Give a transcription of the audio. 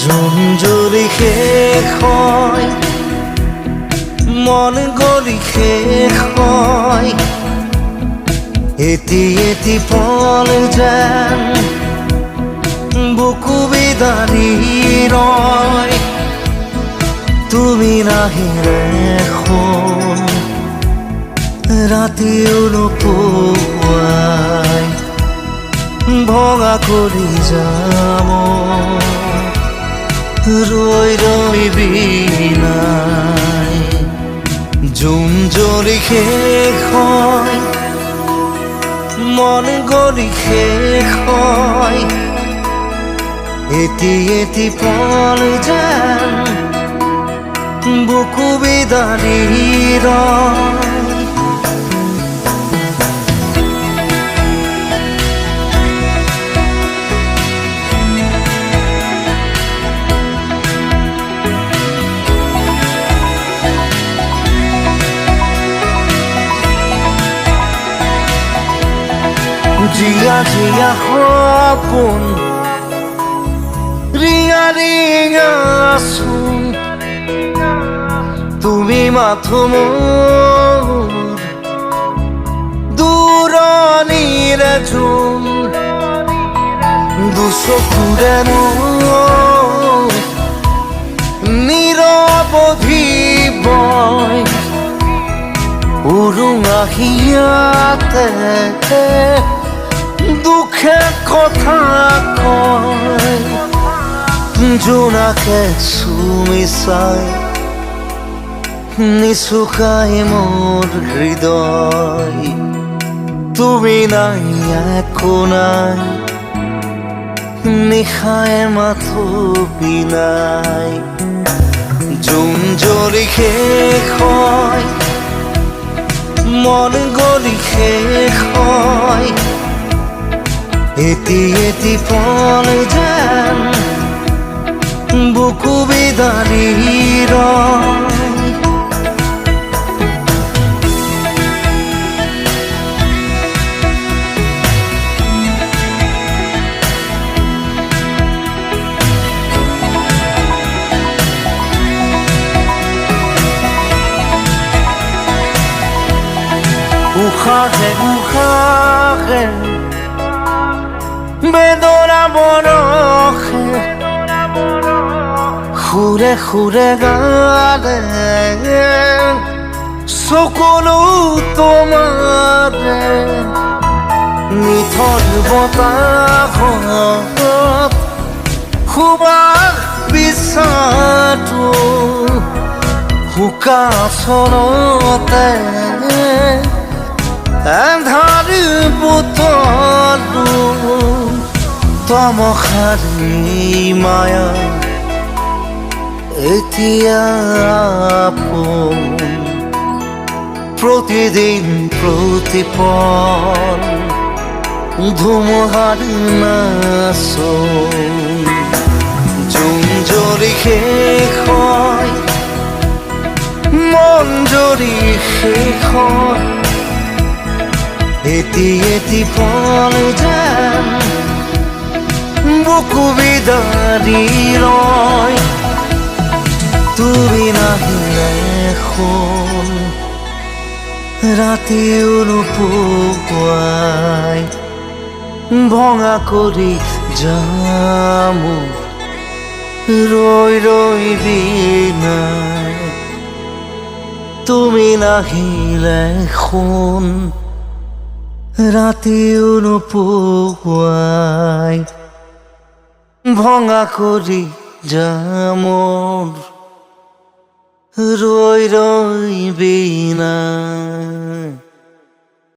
জুঞ্জুৰি শেষ হয়, মন গলি শেষ হয়, এটি এটি পল যেন বুকু বিদাৰি ৰয়। তুমি নাহিলে এখন ৰাতিও নোপোৱাই ভঙা কৰি যাম ৰৈ ৰৈ বিনাই। জোন জ্বলি শেষ হয়, মন গলি শেষ হয়, এটি এটি পল যেন বুকু বিদাৰি ৰয়। জিয়া জিয়া সপোন ৰিঙা ৰিঙা চোন, তুমি মাথো মোৰ দূৰণিৰে জোন। দুচকুৰে মোৰ নিৰৱধি বয়, উৰুঙা হিয়াতে দুখে কথা কয়। জোনাকে চুমি চাই নিচুকাই মোৰ হৃদয়। তুমি নাই একো নাই, নিশাই মাথো বিনাই। জোন জ্বলি শেষ হয়, মন গলি শেষ হয়, এটি এটি পল যেন বুকু বিদাৰি ৰয়। উশাহে উশাহে বেদনা বৰষে, সুৰে সুৰে গালে চকুলো তোমাৰে। নিথৰ বতাহত সুবাস বিচাৰটো শুকাচনতে এন্ধাৰ বুটলো তমসাৰী মায়া এতিয়া আপোন। প্ৰতিদিন প্ৰতিপল ধুমুহাৰ নাচোন। জোন জ্বলি শেষ হয়, মন জ্বলি শেষ হয়, এটি এটি পল যেন বুকু বিদাৰি ৰয়। তুমি নাহিলে এখন ৰাতিও নোপোৱাই ভঙা কৰি যাম ৰৈ ৰৈ বিনাই। তুমি নাহিলে এখন ৰাতিও নোপোৱাই ভঙা কৰি যাম ৰৈ ৰৈ বিনাই।